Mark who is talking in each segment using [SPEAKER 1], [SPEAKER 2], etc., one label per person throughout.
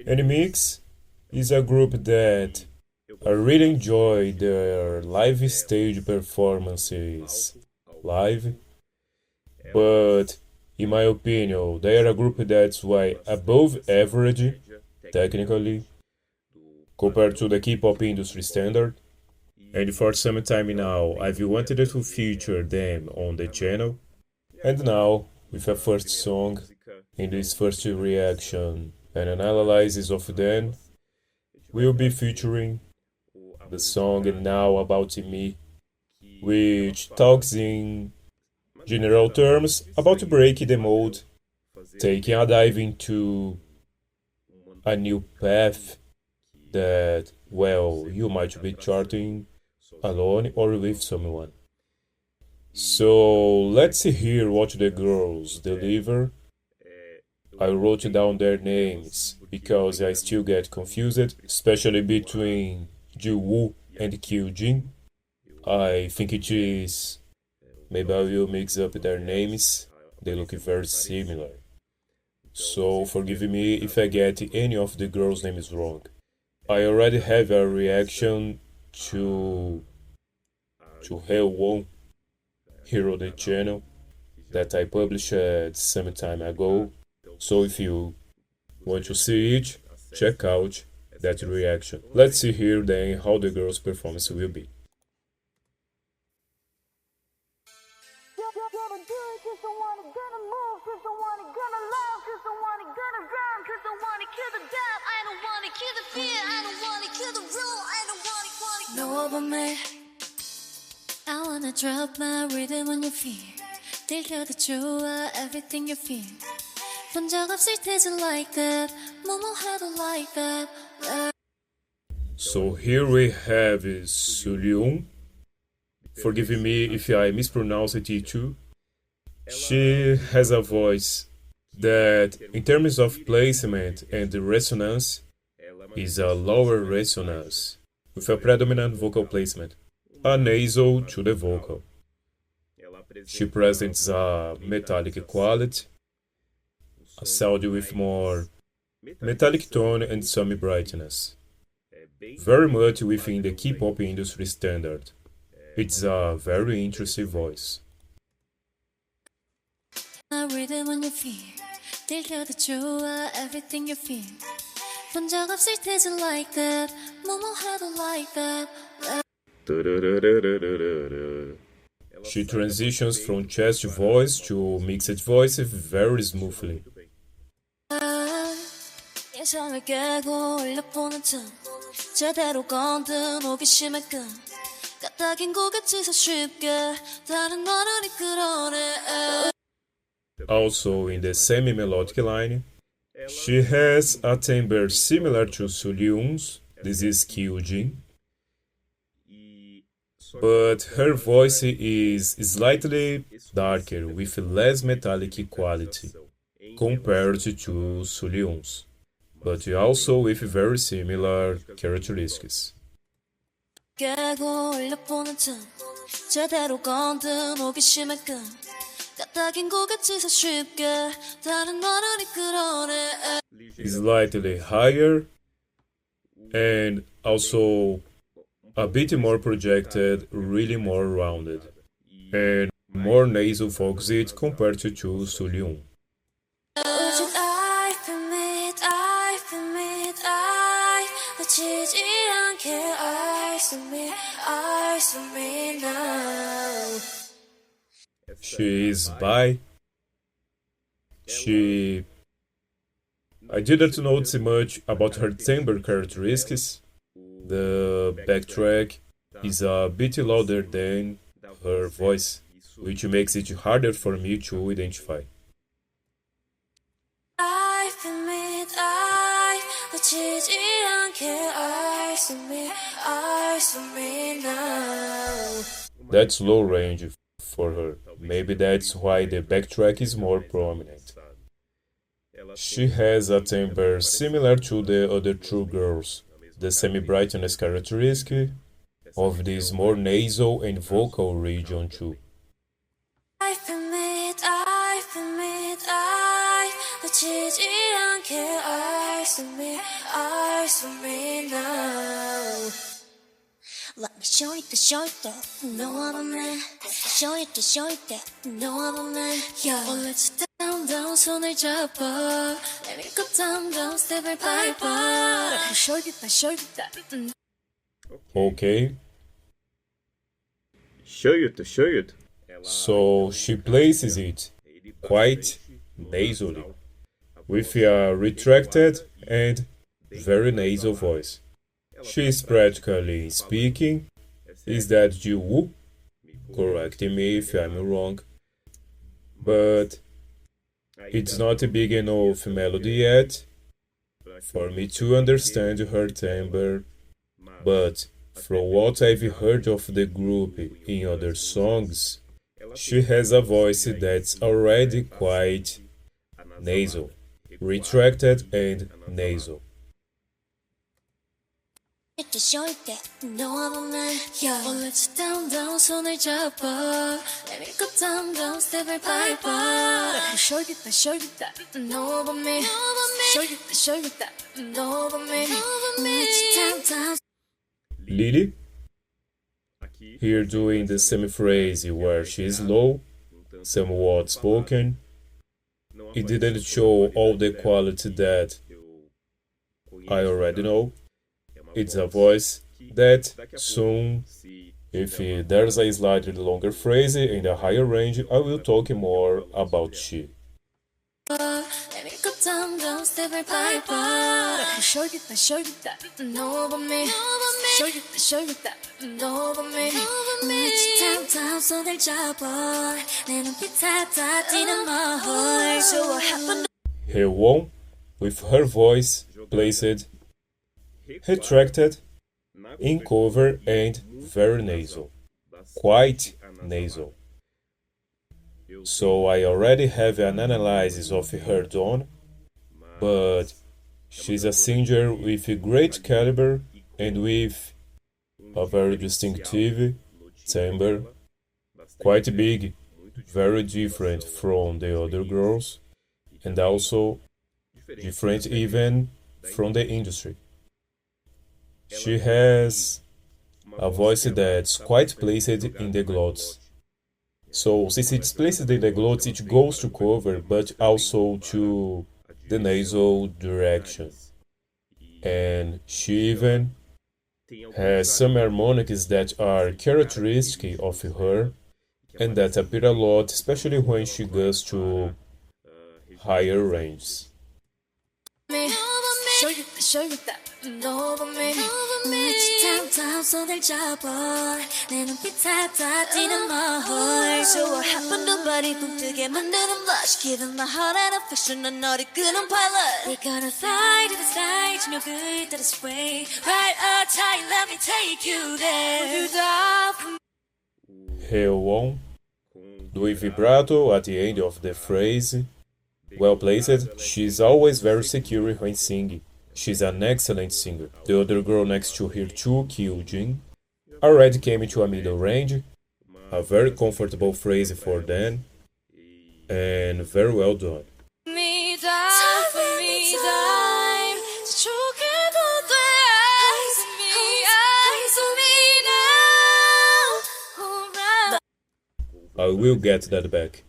[SPEAKER 1] NMIXX is a group that I really enjoy their live stage performances live, but in my opinion, they are a group that's way above average technically compared to the K-pop industry standard. And for some time now, I've wanted to feature them on the channel. And now, with a first song, in this first reaction and analysis of them, we'll be featuring the song Now About Me, which talks in general terms about breaking the mold, taking a dive into a new path that, well, you might be charting alone or with someone. So let's hear what the girls deliver. I wrote down their names because I still get confused, especially between Jiwoo and Kyujin. I think it is. Maybe I will mix up their names. They look very similar. So forgive me if I get any of the girls' names wrong. I already have a reaction to Haewon here on the channel that I published some time ago. So if you want to see it, check out that reaction. Let's see here then how the girls' performance will be.
[SPEAKER 2] Know about me. I wanna drop my rhythm on your feet. 들려도 좋아 everything you feel. 본 적 없을 테지 like that. 뭐해도 like that.
[SPEAKER 1] So here we have Sullyoon. Forgive me if I mispronounce it too. She has a voice that, in terms of placement and resonance, is a lower resonance with a predominant vocal placement, a nasal to the vocal. She presents a metallic quality, a sound with more metallic tone and some brightness, very much within the K-pop industry standard. It's a very interesting voice.
[SPEAKER 2] Rhythm on your feet. 들려도 좋아 everything you feel. 본 적 없을 테지 like that. 뭐해도 like that.
[SPEAKER 1] She transitions from chest voice to mixed voice very smoothly.
[SPEAKER 2] 예상을 깨고 올려보는 틈 제대로 건든 호기심만큼 까딱인 고갯짓을 쉽게 다른 너를 이끌어내.
[SPEAKER 1] Also in the same melodic line, she has a timbre similar to Sullyoon's. This is Kyujin. But her voice is slightly darker with less metallic quality compared to Sullyoon's, but also with very similar characteristics. Slightly higher and also a bit more projected, really more rounded, and more nasal focused compared to Sullyoon. She is bi. I didn't notice much about her timbre characteristics. The backtrack is a bit louder than her voice, which makes it harder for me to identify. That's low range for her. Maybe that's why the backtrack is more prominent. She has a timbre similar to the other two girls, the semi-brightness characteristic of this more nasal and vocal region too.
[SPEAKER 2] eyes on me now. Let me show you know what I mean. Show you know what I mean. Yeah. Oh, let's down, 손을 잡아. Let me go down, step을 밟아. Show you that.
[SPEAKER 1] Okay,
[SPEAKER 3] shoyut.
[SPEAKER 1] so she places it quite nasally, with a retracted and very nasal voice. She is practically speaking. Is that Jiwoo? Correct me if I'm wrong. But it's not a big enough melody yet for me to understand her timbre. But from what I've heard of the group in other songs, she has a voice that's already quite nasal, retracted and nasal.
[SPEAKER 2] Show you know what I mean. Yeah. Oh, let's down, 손을 잡아. Let me go down, step을 밟아. Show you that, know about me. Show you that, know about me. Let's down.
[SPEAKER 1] Lily, here doing the semi-phrase where she is low, somewhat spoken. It didn't show all the quality that I already know. It's a voice that soon, if there's a slightly longer phrase in a higher range, I will talk more about she.
[SPEAKER 2] Let me go down, step을 밟아. Show you that, know about me. Show you that, know about me. down, 손을 잡아. 내 눈빛 다 뛰는 마을. So what happened?
[SPEAKER 1] Haewon, with her voice placed retracted, in cover and very nasal, quite nasal. So I already have an analysis of her tone, but she's a singer with great caliber and with a very distinctive timbre, quite big, very different from the other girls, and also different even from the industry. She has a voice that's quite placed in the glottis. So since it's placed in the glottis, it goes to cover, but also to the nasal direction. And she even has some harmonics that are characteristic of her and that appear a lot, especially when she goes to higher ranges.
[SPEAKER 2] Show you that, know about me. down, 손을 잡아. 내 눈빛 다 뛰는 마을. So what happened to body 붕 뜨게 만드는 blush. Giving my heart an affection, 난 너를 끄는 pilot. We're gonna fly to the sky, 저녁을 따라 sway. Ride a tide, let me take you there.
[SPEAKER 1] Haewon, with vibrato at the end of the phrase. Well placed, she's always very secure when singing. She's an excellent singer. The other girl next to her too, Kyujin, already came into a middle range, a very comfortable phrase for them, and very well done. I will get that back.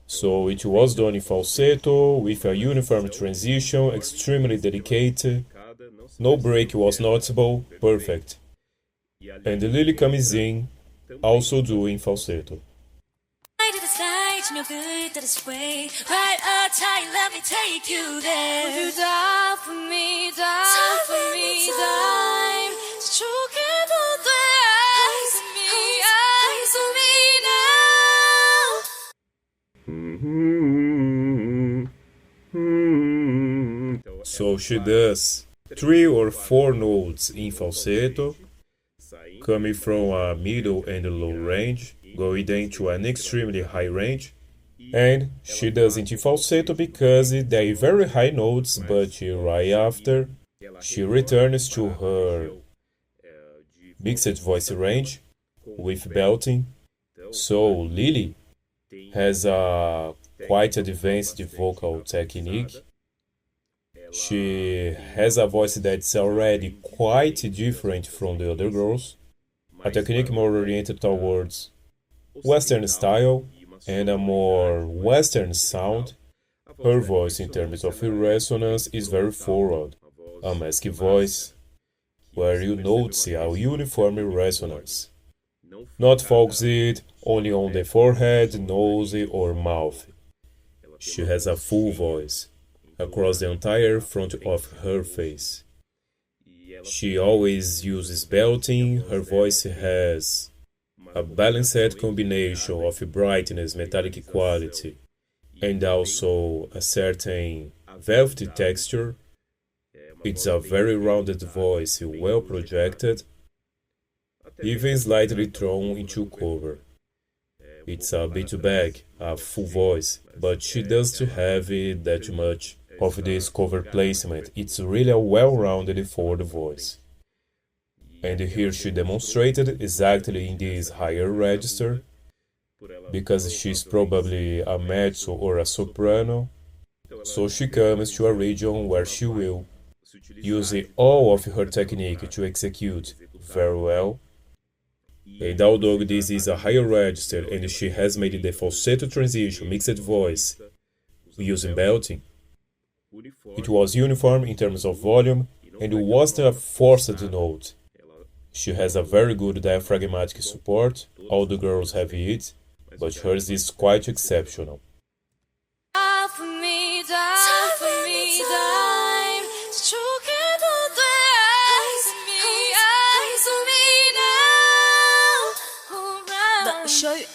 [SPEAKER 1] So it was done in falsetto, with a uniform transition, extremely dedicated. No break was noticeable, perfect. And Lily comes in, also doing falsetto. So she does 3 or 4 notes in falsetto, coming from a middle and low range, going then to an extremely high range, and she does it in falsetto because they are very high notes, but right after she returns to her mixed voice range with belting. So Lily has a quite advanced vocal technique. She has a voice that's already quite different from the other girls, a technique more oriented towards Western style and a more Western sound. Her voice, in terms of resonance, is very forward, a mask voice, where you notice a uniform resonance, not focused only on the forehead, nose, or mouth. She has a full voice across the entire front of her face. She always uses belting. Her voice has a balanced combination of brightness, metallic quality, and also a certain velvety texture. It's a very rounded voice, well projected, even slightly thrown into cover. It's a bit back, a full voice, but she doesn't have it that much of this cover placement. It's really a well-rounded forward voice. And here she demonstrated exactly in this higher register, because she's probably a mezzo or a soprano, so she comes to a region where she will use all of her technique to execute very well. And although this is a higher register and she has made the falsetto transition mixed voice using belting, it was uniform in terms of volume and wasn't a forced note. She has a very good diaphragmatic support, all the girls have it, but hers is quite exceptional.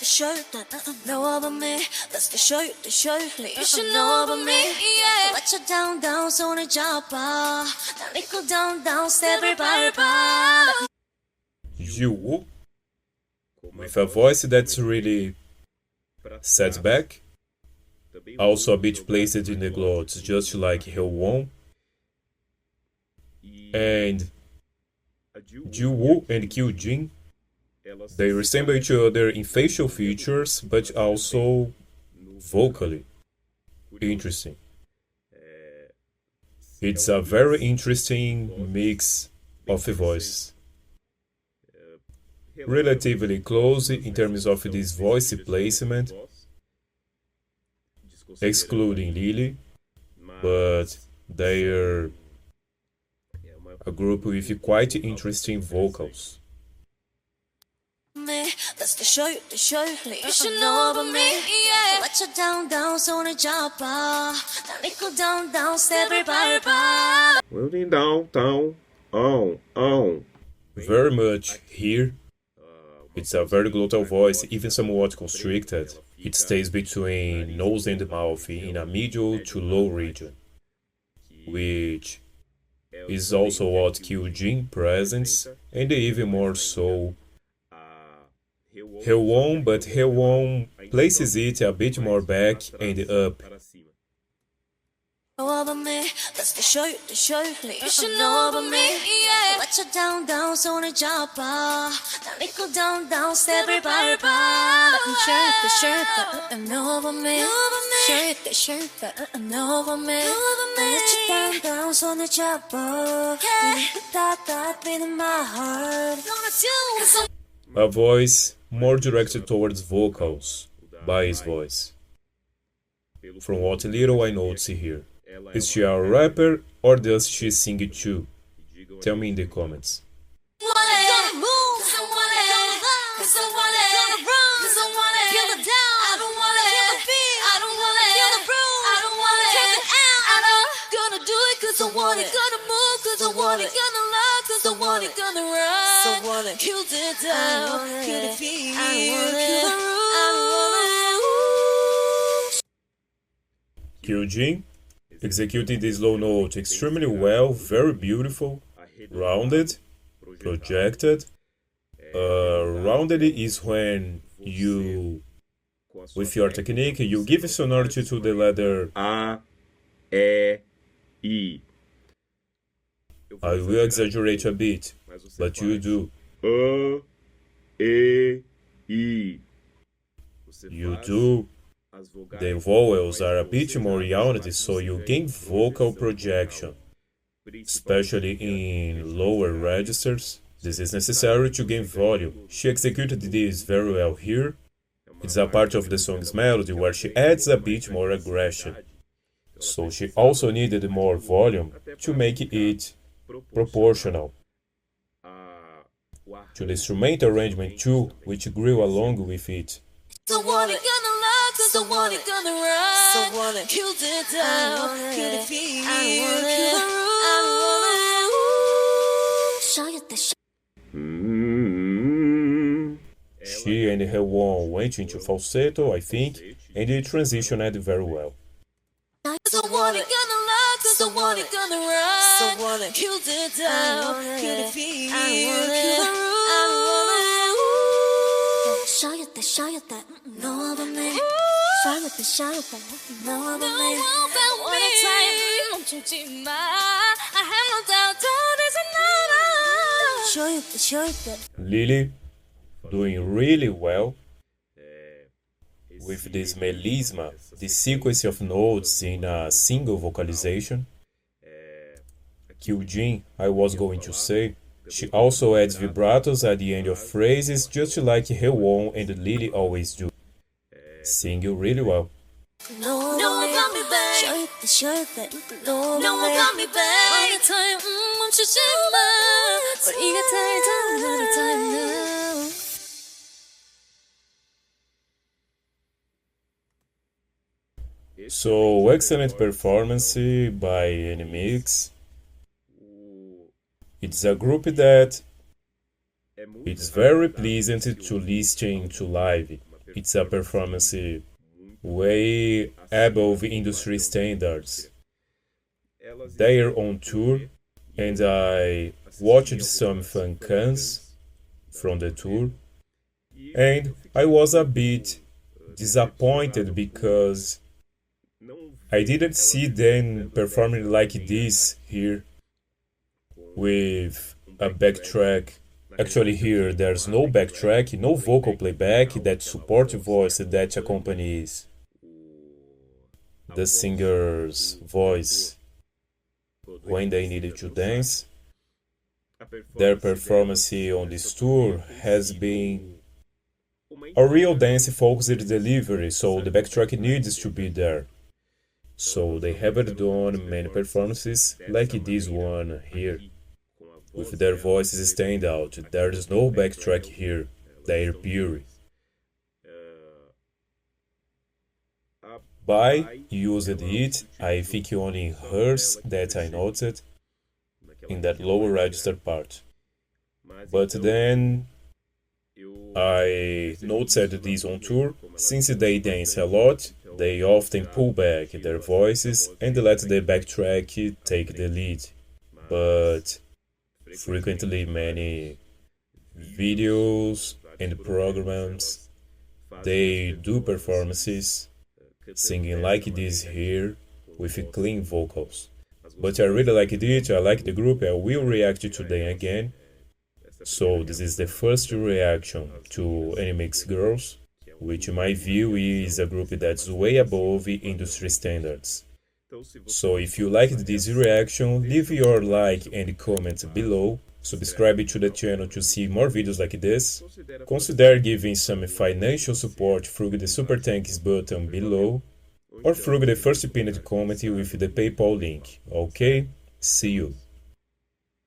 [SPEAKER 2] Show that know about me. That's the show you, the show you should know about me. Yeah. Let your down, 손을 잡아. 날 믿고 down, step을 밟아.
[SPEAKER 1] Jiwoo, with a voice that's really set back, also a bit placed in the glots, just like Haewon. And Jiwoo and Kyujin, they resemble each other in facial features, but also vocally. Interesting. It's a very interesting mix of voices. Relatively close in terms of this voice placement, excluding Lily, but they're a group with quite interesting vocals.
[SPEAKER 2] That's the show you, you should know about me. Yeah. Let your down, 손을 잡아. 날 믿고 down, step을 밟아.
[SPEAKER 3] Moving down, on.
[SPEAKER 1] Very much here. It's a very glottal voice, even somewhat constricted. It stays between nose and mouth in a middle to low region, which is also what Kyujin presents, and even more so Haewon, but Haewon places it a bit more back and up.
[SPEAKER 2] That's the show you, you should know about me. Yeah. Let your down, 손을 잡아. 날 믿고 down, step을 밟아. Know about me. Show you, know about me. Let your down, 손을 잡아. That beat in my heart.
[SPEAKER 1] A voice more directed towards vocals, by his voice. From what little I notice here. Is she a rapper or does she sing it too? Tell me in the comments. Kyujin, executing this low note extremely well, very beautiful, rounded, projected. Rounded is when you, with your technique, you give sonority to the letter
[SPEAKER 3] A, E, I.
[SPEAKER 1] I will exaggerate a bit, but you do.
[SPEAKER 3] A, E, I.
[SPEAKER 1] you do. The vowels are a bit more rounded, so you gain vocal projection, especially in lower registers. This is necessary to gain volume. She executed this very well here. It's a part of the song's melody where she adds a bit more aggression. So she also needed more volume to make it proportional to the instrumental arrangement too, which grew along with it.
[SPEAKER 2] So want it, gonna love, cause I want it, gonna ride. So want it, kill it down, kill the feel, kill the room. Show you the
[SPEAKER 1] She and Haewon went into falsetto, I think, and it transitioned very well.
[SPEAKER 2] So want it, gonna love, cause I want it, gonna ride. So want it, kill it down, kill the feel, kill the room. Show you that, know about me. Show you that, know about me. What a time, 멈추지 마. I have no doubt, there's another. Show you that.
[SPEAKER 1] Lily doing really well with this melisma, the sequence of notes in a single vocalization. Kyujin, I was going to say, she also adds vibratos at the end of phrases just like Haewon and Lily always do. Singing really well.
[SPEAKER 2] No one got me back. Show you that. No one got me back. All the time, 멈추지 마. 우리가 달던 little time now.
[SPEAKER 1] So, excellent performance by NMIXX. It's a group that it's very pleasant to listen to live. It's a performance way above industry standards. They're on tour, and I watched some fan cams from the tour, and I was a bit disappointed because I didn't see them performing like this here with a backtrack. Actually here there's no backtrack, no vocal playback, that support voice that accompanies the singer's voice when they needed to dance. Their performance on this tour has been a real dance-focused delivery, so the backtrack needs to be there. So they haven't done many performances like this one here, with their voices stand out. There is no backtrack here, they're pure. Bai used it, I think only in hers that I noted, in that lower register part. But then I noted this on tour, since they dance a lot, they often pull back their voices and let the backtrack take the lead. But frequently many videos and programs, they do performances singing like this here with clean vocals. But I really like it, I like the group, I will react to them again. So this is the first reaction to NMIXX Girls, which in my view is a group that's way above industry standards. So if you liked this reaction, leave your like and comment below, subscribe to the channel to see more videos like this, consider giving some financial support through the Super Thanks button below, or through the first pinned comment with the PayPal link. Okay? See you!